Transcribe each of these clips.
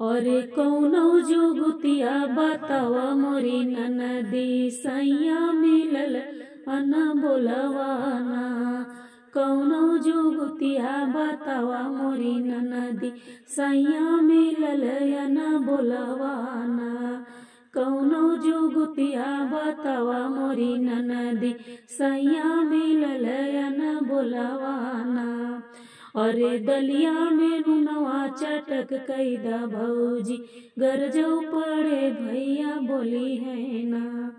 अरे कौनो जुगतिया बतावा मोरी ननदी सैया मिलल अन बोलवाना। कौनो जुगतिया बतावा मोरी ननदी सैया मिलल अन बोलवाना। कौनो जुगतिया बतावा मोरी ननदी सैया मिलल अन बोलवाना। अरे दलिया में नुनवा चटक कैदा भौजी गरजौ पड़े भैया बोली है ना।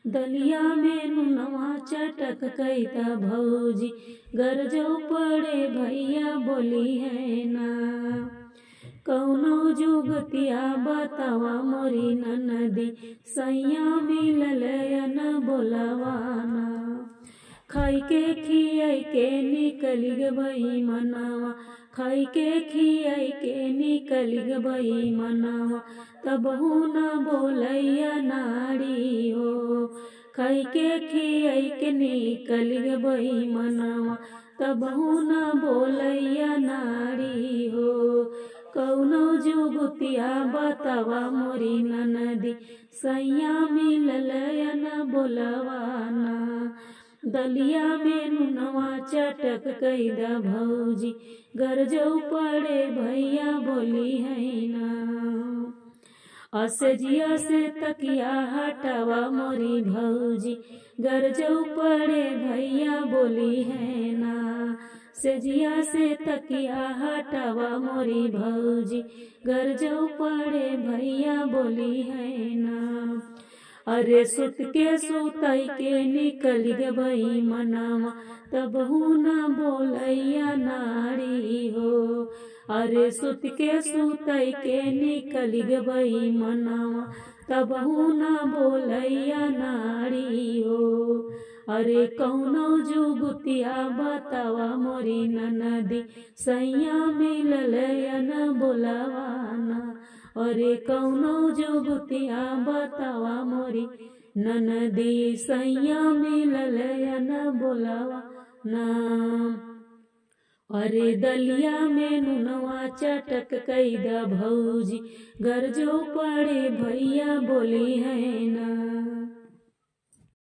दलिया में नुनवा चटक कैदा भौजी गरजौ पड़े भैया बोली है ना। कौनो जुगतिया बतावा मोरी ननदी सैया मिलल न बोलवाना। खाई के खियाई के निकली गई मनावा, खाई के खियाई के निकली गई मनावा, तब न बोलैया नारी हो। खाई के खियाई के निकली गई मनावा, तब न बोलैया नारी हो। कौनो जुगतिया बतावा मोरी ननदी सैया मिलल न बोलवाना। दलिया में नुनवा चटक कैदा भौजी गरजौ पड़े भैया बोली है ना। असजिया से तकिया हटावा मोरी भौजी गरजौ पड़े भैया बोली है ना। सजिया से तकिया हटावा मोरी भौजी गरजौ पड़े भैया बोली है ना। अरे सुत के सुतई के निकल गई मनावा, तब न बोलैया नारी हो। अरे सुत के सुतई के निकल गई मनावा, तब न बोलैया नारी हो। अरे कौनो जुगतिया बतावा मोरी ननदी सैया मिलल न बोलवाना। अरे कौनो जुगतिया बतावा मोरी ननदी सैया मिलल न बोलवाना। अरे दलिया में नुनवा चटक कैदा भौजी गरजौ पड़े भैया बोली है ना।